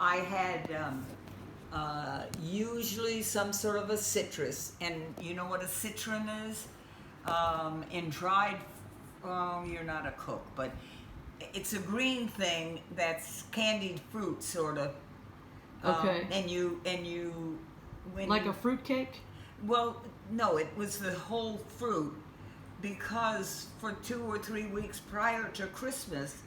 I had usually some sort of a citrus, and you know what a citron is? In dried, oh, you're not a cook, but it's a green thing that's candied fruit, sort of. Okay. And you, when Like you, a fruit cake? well, no, it was the whole fruit, because for 2 or 3 weeks prior to Christmas,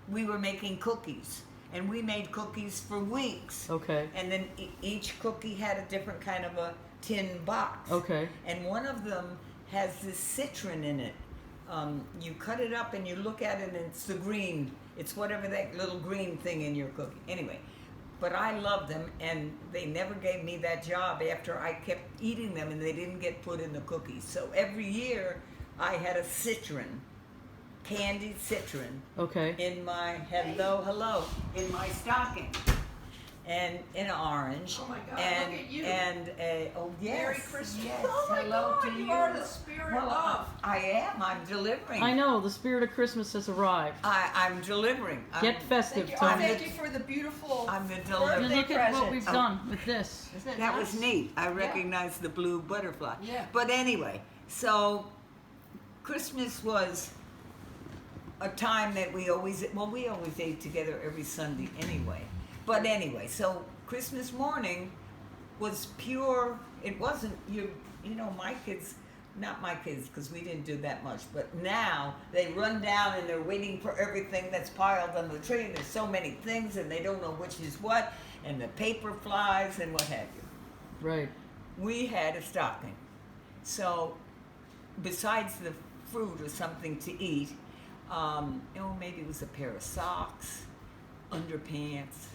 we were making cookies. And we made cookies for weeks. Okay. And then each cookie had a different kind of a tin box. Okay. And one of them has this citron in it. You cut it up and you look at it and it's the green. It's whatever that little green thing in your cookie. Anyway, but I loved them, and they never gave me that job after I kept eating them and they didn't get put in the cookies. So every year I had a citron, candied citron, Okay. in my in my stocking, and in orange. Oh my God, and look at you. And oh yes, Merry Christmas. yes, Oh my hello God, to you you. are the spirit Well, of. I am. I'm delivering. I know, the spirit of Christmas has arrived. I'm delivering. Get festive, Thank you. I Tony. thank you for the beautiful I'm the And deliverer. birthday look at what presents. we've done with this. Isn't it That nice? was neat. I recognized the blue butterfly. Yeah. But anyway, so Christmas was a time that we always ate together every Sunday anyway. But anyway, so Christmas morning was pure. It wasn't you know, my kids, not my kids, because we didn't do that much, but now they run down and they're waiting for everything that's piled on the tree, and there's so many things and they don't know which is what, and the paper flies and what have you. Right. We had a stocking. So besides the fruit or something to eat, maybe it was a pair of socks, underpants,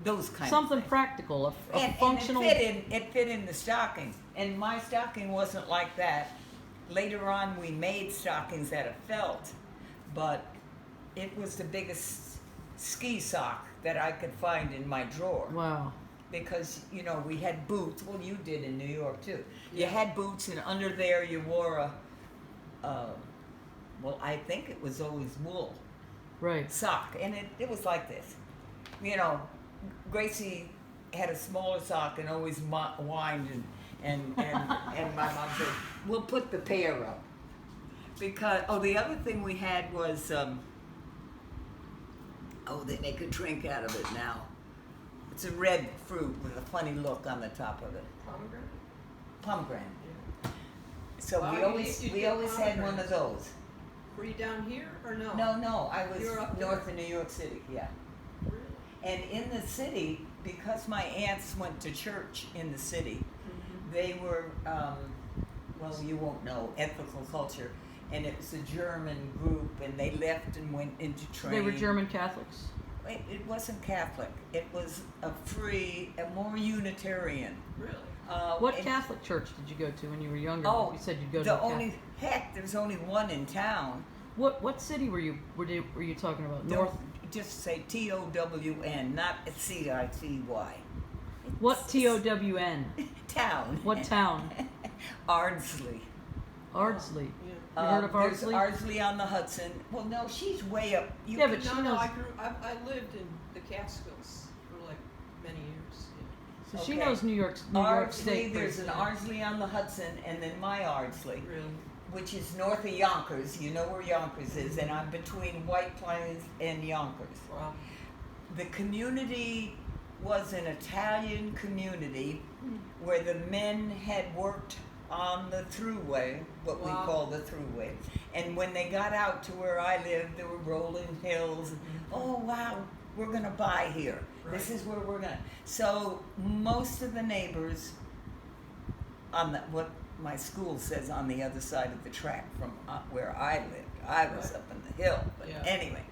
those kind Something of things. practical, a And functional. it fit in the stocking. And my stocking wasn't like that. Later on, we made stockings out of felt, but it was the biggest ski sock that I could find in my drawer. Wow. Because, you know, we had boots. Well, you did in New York, too. You had boots, and under there you wore well, I think it was always wool Right. sock. And it was like this. You know, Gracie had a smaller sock and always whined, and my mom said, we'll put the pair up. Because, the other thing we had was, they make a drink out of it now. It's a red fruit with a funny look on the top of it. Pomegranate. So Wow, we you always get had one of pomegranates. those. Were you down here or no? No, I was You're up there. north of New York City, yeah. Really? And in the city, because my aunts went to church in the city, they were, you won't know, ethical culture, and it was a German group, and they left and went into training. They were German Catholics. It wasn't Catholic. It was a more Unitarian. Really? What and- Catholic church did you go to when you were younger? Oh, You said you'd go to a there's only one in town. What city were you talking about? North. Just say TOWN, not CITY. What TOWN? Town. What town? Ardsley. Ardsley. Yeah. You heard of There's Ardsley? Ardsley on the Hudson. Well, no, she's way up. Yeah, but No, she no, knows. I lived in the Catskills for like many years. So she Okay. knows New York Ardsley, State. there's pretty an well. Ardsley on the Hudson, and then my Ardsley, Yeah. Really? which is north of Yonkers. You know where Yonkers is, and I'm between White Plains and Yonkers. Wow. The community was an Italian community where the men had worked on the throughway, what we Wow. call the throughway. And when they got out to where I lived, there were rolling hills. Oh, wow, we're going to buy here. This Right. is where we're going to. So most of the neighbors on what my school says on the other side of the track from where I lived. I was Right. up in the hill. But Yeah. anyway,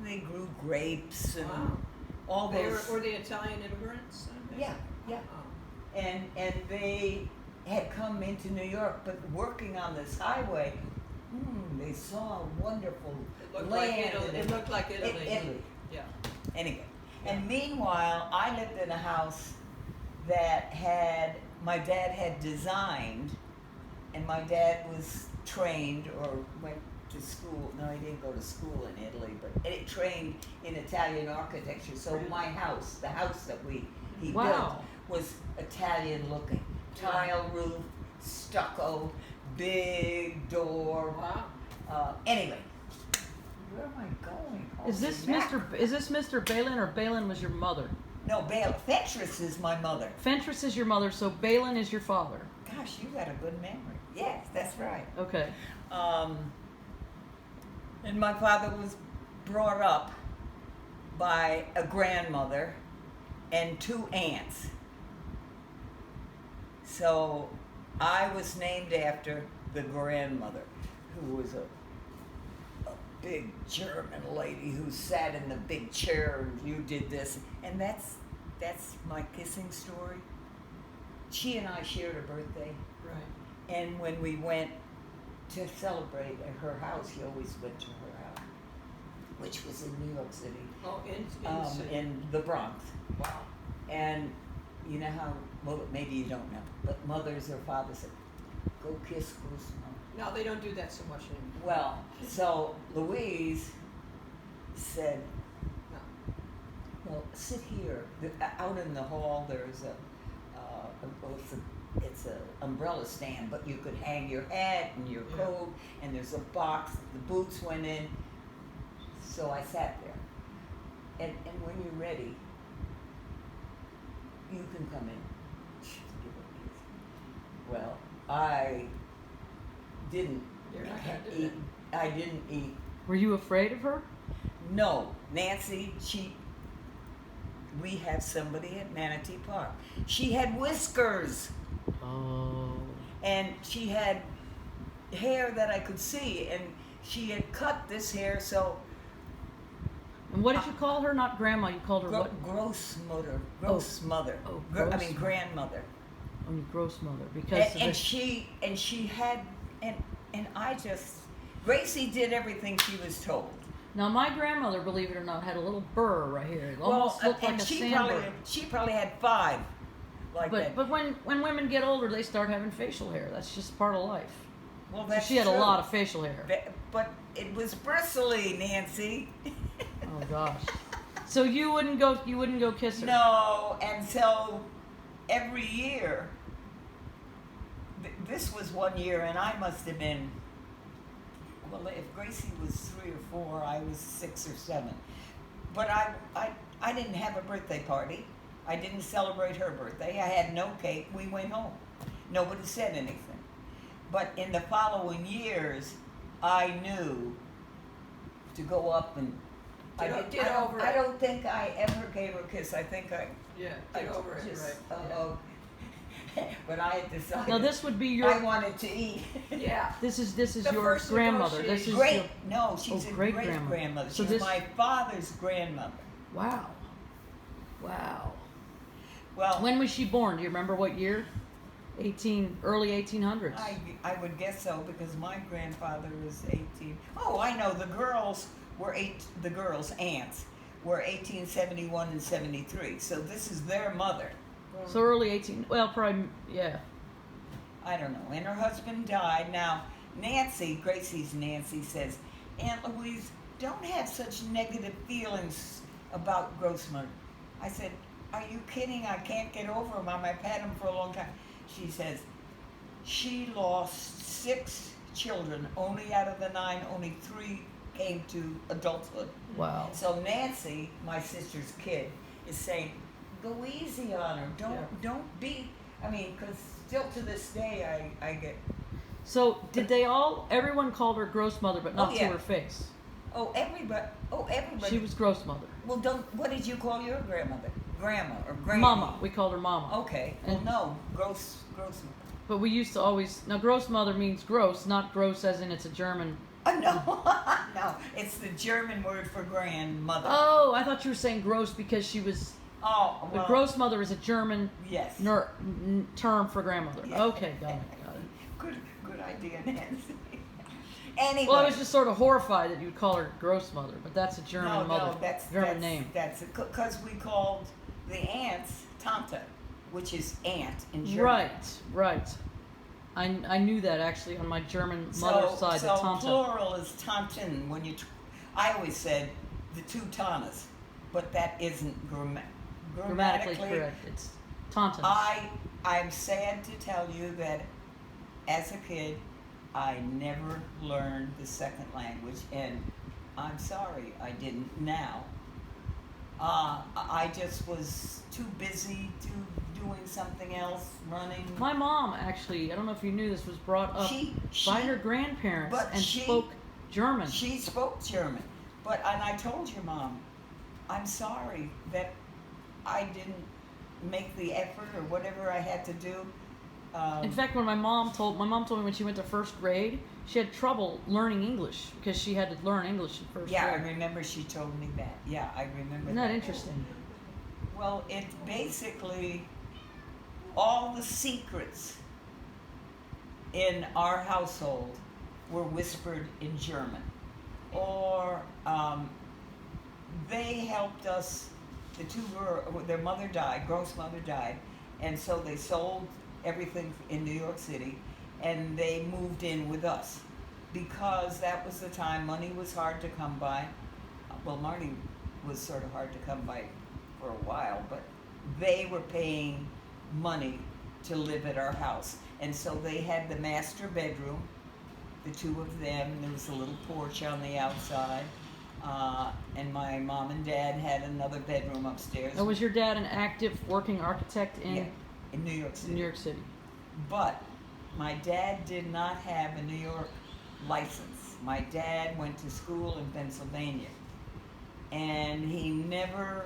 they grew grapes and Wow. all They those. were they Italian immigrants? I think? Yeah. Oh. And they had come into New York, but working on this highway, they saw a wonderful It looked land. like Italy. and It looked like Italy. Italy. Yeah. Anyway, Yeah. and meanwhile, I lived in a house that my dad had designed, and my dad was trained or went to to school. No, he didn't go to school in Italy, but he trained in Italian architecture. So my house, the house that he built, Wow. was Italian looking. Tile roof, stucco, big door. Wow. Anyway, where am I going? Is this Holy mackerel. Mr. Balin, or Balin was your mother? No, Fentress is my mother. Fentress is your mother, so Balin is your father. Gosh, you got a good memory. Yes, that's right. Okay. And my father was brought up by a grandmother and 2 aunts. So I was named after the grandmother, who was a big German lady who sat in the big chair and you did this. And that's my kissing story. She and I shared a birthday. Right. And when we went to celebrate at her house, he always went to her house, which was in New York City, Oh, in the city. in the Bronx. Wow. And you know how, well, maybe you don't know, but mothers or fathers said, go kiss Bruce. Now they don't do that so much anymore. Well, so Louise said, No. well, sit here. Out in the hall, there's it's a umbrella stand, but you could hang your hat and your Yeah. coat, and there's a box. The boots went in. So I sat there, and when you're ready, you can come in. Give it easy. Well, I didn't You're not gonna do eat. I didn't eat. Were you afraid of her? No, Nancy, we have somebody at Manatee Park. She had whiskers, Oh. and she had hair that I could see, and she had cut this hair, so And what did you call her? Not grandma. You called her what? gross mother, gross mother. Oh, I gross mean mother. grandmother. Oh, your gross mother. Because of And the- she had, and I just, Gracie did everything she was told. Now my grandmother, believe it or not, had a little burr right here. It almost looked like and a she sand probably burr. she probably had 5 like that. But when women get older, they start having facial hair. That's just part of life. Well, So that's she had a true. lot of facial hair. But it was bristly, Nancy. Oh gosh. So you wouldn't go kiss her. No, and so every year, this was one year, and I must have been, well, if Gracie was 3 or 4, I was 6 or 7. But I didn't have a birthday party. I didn't celebrate her birthday. I had no cake. We went home. Nobody said anything. But in the following years, I knew to go up and I don't think I ever gave her a kiss. I think Yeah, I get over it, just, right? but I had decided. Now this would be I your. wanted to eat. Yeah. This is The your first grandmother. This is Great. your. No, she's Oh, a great great grandmother. grandmother. So She's this- my father's grandmother. Wow. Wow. Well, When was she born? Do you remember what year? Early 1800s. I would guess so because my grandfather was 18. Oh, I know. The girls, aunts, were 1871 and 73. So this is their mother. So early 18. Well, probably. Yeah. I don't know. And her husband died. Now, Gracie's Nancy says, Aunt Louise, don't have such negative feelings about Grossmother. I said, are you kidding? I can't get over him. I've had him for a long time. She says, she lost 6 children. Only out of the 9, only 3 came to adulthood. Wow. So Nancy, my sister's kid, is saying, go easy on her. Don't be, I mean, because still to this day I get, So did everyone called her gross mother, but not Oh, yeah. to her face? everybody. She was gross mother. Well, what did you call your grandmother? Grandma or grandma? Mama. We called her mama. Okay. Well, And- no, gross. But we used to always. Now, gross mother means gross, not gross as in it's a German. No, no, it's the German word for grandmother. Oh, I thought you were saying gross because she was. Oh, The well, gross mother is a German yes. term for grandmother. Yeah. Okay, got it. Good idea, Nancy. Anyway. Well, I was just sort of horrified that you'd call her gross mother, but that's a German mother. No, that's German name. That's because we called the aunts Tante, which is aunt in German. Right. I knew that actually on my German mother's side, the So Tante. plural is Tanten. When you, I always said the two Tantas, but that isn't Grammatically correct. It's Tante. I'm sad to tell you that as a kid, I never learned the second language, and I'm sorry I didn't now. I just was too busy doing something else, running. My mom actually, I don't know if you knew this, was brought up by her grandparents and spoke German. She spoke German, and I told your mom, I'm sorry that I didn't make the effort or whatever I had to do. In fact, when my mom told me when she went to first grade, she had trouble learning English because she had to learn English in first Yeah, grade. I remember she told me that. Yeah, I remember. Isn't that interesting? Well, it's basically all the secrets in our household were whispered in German, or they helped us. The two their mother died, grossmother died, and so they sold everything in New York City, and they moved in with us because that was the time money was hard to come by. Well, Marty was sort of hard to come by for a while, but they were paying money to live at our house, and so they had the master bedroom, the two of them. There was a little porch on the outside, and my mom and dad had another bedroom upstairs. Now, was your dad an active working architect in New York City? In New York City. But my dad did not have a New York license. My dad went to school in Pennsylvania, and he never,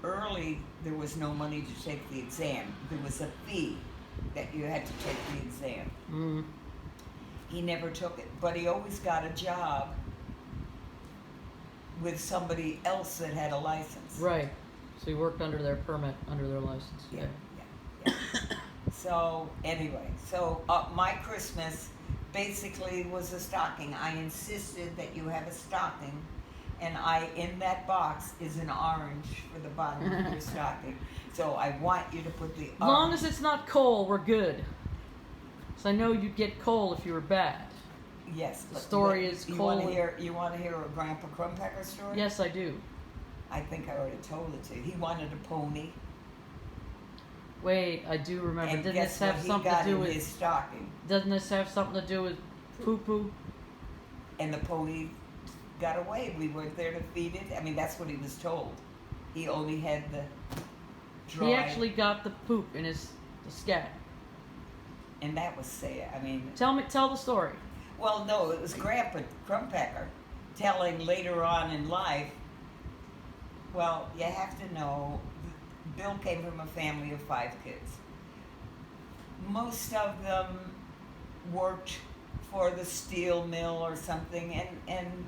early there was no money to take the exam. There was a fee that you had to take the exam. Mm. He never took it, but he always got a job with somebody else that had a license. Right. So he worked under their permit, under their license. Yeah. So anyway, my Christmas basically was a stocking. I insisted that you have a stocking, and in that box is an orange for the bottom of your stocking. So I want you to put the As long as it's not coal, we're good. So I know you'd get coal if you were bad. Yes. The story is you coal. You want to hear a Grandpa Crumpacker story? Yes, I do. I think I already told it to you. He wanted a pony. Wait, I do remember. And Didn't guess this have what something he got to do in with his stocking? Doesn't this have something to do with poo-poo? And the pony got away. We weren't there to feed it. I mean, that's what he was told. He only had the dry. He actually got the poop in the scat. And that was sad. I mean. Tell the story. Well, no, it was Grandpa Crumpacker telling later on in life. Well, you have to know, Bill came from a family of 5 kids. Most of them worked for the steel mill or something, and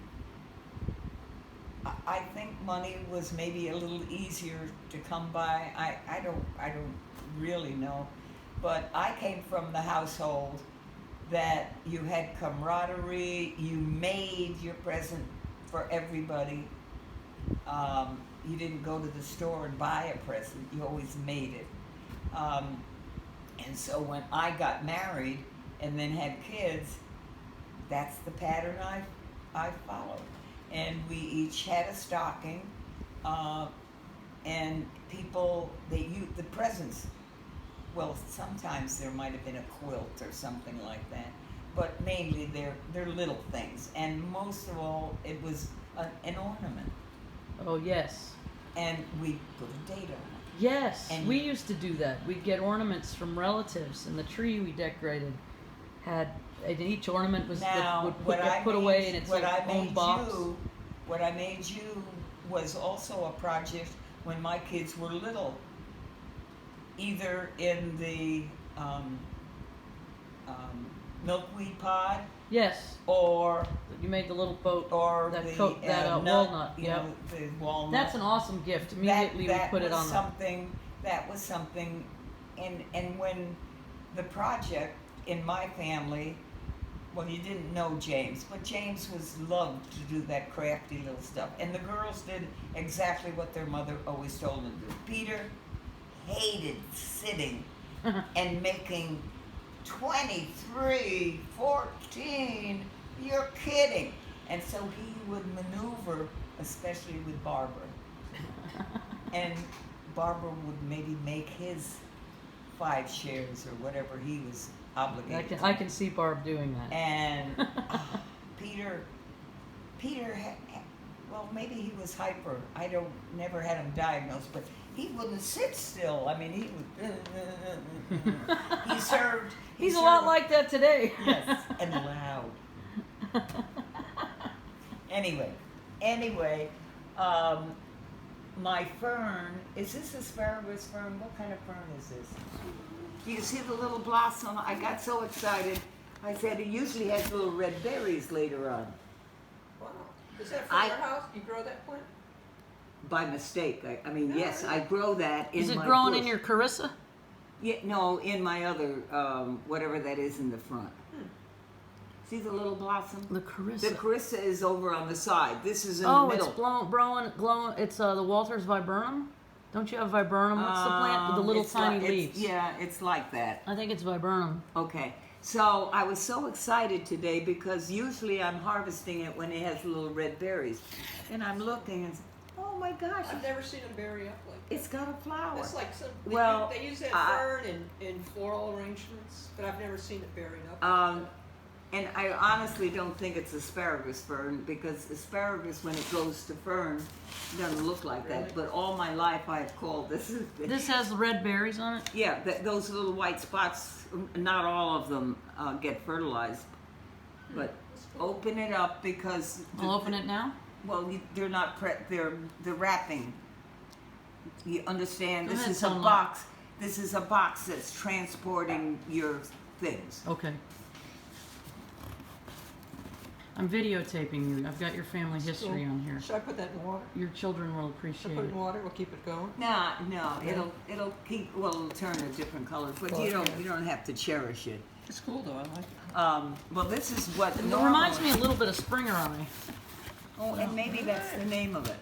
I think money was maybe a little easier to come by. I don't really know, but I came from the household that you had camaraderie. You made your present for everybody. You didn't go to the store and buy a present. You always made it. And so when I got married and then had kids, that's the pattern I followed. And we each had a stocking, and people, the presents, well, sometimes there might have been a quilt or something like that, but mainly they're little things. And most of all, it was an ornament. Oh, yes. And we put a date on it. Yes, And we used to do that. We'd get ornaments from relatives, and the tree we decorated and each ornament would get put away in its own box. What I made you was also a project when my kids were little, either in the milkweed pod. Yes. Or you made the little boat. Or that the walnut. You know, the walnut. That's an awesome gift. Immediately we put it on That was something, and when the project in my family, well, you didn't know James, but James loved to do that crafty little stuff, and the girls did exactly what their mother always told them to do. Peter hated sitting and making 23, 14, you're kidding. And so he would maneuver, especially with Barbara. And Barbara would maybe make his 5 shares or whatever he was obligated to. I can see Barb doing that. And Peter, well, maybe he was hyper. I never had him diagnosed, but he wouldn't sit still. I mean, he would. He served. He's a lot like that today. Yes, and loud. Anyway, my fern, is this asparagus fern? What kind of fern is this? Do you see the little blossom? I got so excited. I said it usually has little red berries later on. Wow. Is that from your house? You grow that plant? By mistake. I mean, yes, I grow that in my Is it growing bush. in your Carissa? Yeah, no, in my other, whatever that is in the front. See the little blossom? The Carissa. The Carissa is over on the side. This is in the middle. Oh, it's glowing. It's the Walters viburnum. Don't you have viburnum? What's the plant with the little tiny leaves? Yeah, it's like that. I think it's viburnum. Okay. So I was so excited today because usually I'm harvesting it when it has little red berries. And I'm looking and oh my gosh. I've never seen a berry up like that. It's got a flower. It's like some, they use that fern in floral arrangements, but I've never seen it berried up. And I honestly don't think it's asparagus fern because asparagus, when it goes to fern, doesn't look like that. But all my life I've called this. This has red berries on it? Yeah, those little white spots, not all of them get fertilized. But open it up because... I'll open it now? Well, they're not, they're wrapping. You understand? Go This ahead, is a Selma. box. This is a box that's transporting your things. Okay. I'm videotaping you. I've got your family history on here. Should I put that in water? Your children will Should I appreciate put it it. in water? We'll keep it going. No, it'll keep. Well, it'll turn a different color, but you don't have to cherish it. It's cool though. I like it. Well, this is what. It reminds me a little bit of Springer Eye. Oh, and maybe that's the name of it.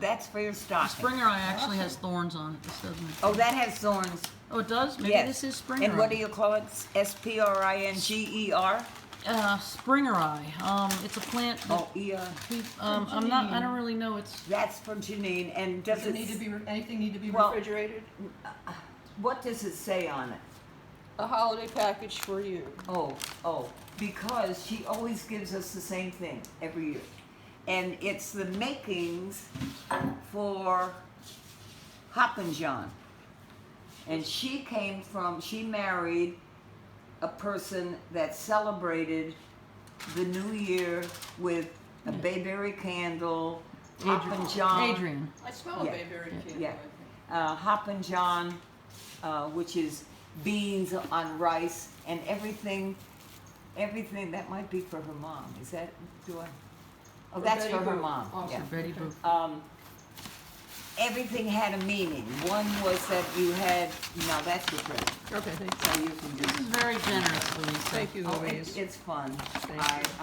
That's for your stocking. Springer Eye actually has thorns on it. This doesn't. Oh, that has thorns. Oh, it does? Maybe Yes. this is Springer And Eye. what do you call it? Springer? Springer Eye. It's a plant. That, Oh, yeah. I don't really know. It's. That's for Janine. And Does does it need to be? Anything need to be Well- refrigerated? What does it say on it? A holiday package for you. Oh, because she always gives us the same thing every year. And it's the makings for Hoppin' John. And she married a person that celebrated the new year with a bayberry candle, Hoppin' John. Adrian. I smell a bayberry candle. Yeah. Hoppin' John, which is beans on rice and everything that might be for her mom. Is that, oh, that's Betty for her Boop. mom. Awesome. Yeah. Betty Boop. Everything had a meaning. One was that you had, no, that's your present. Okay, thanks. So you can This just, is very generous, Louise. Thank you, oh, Louise. it's fun. Thank you.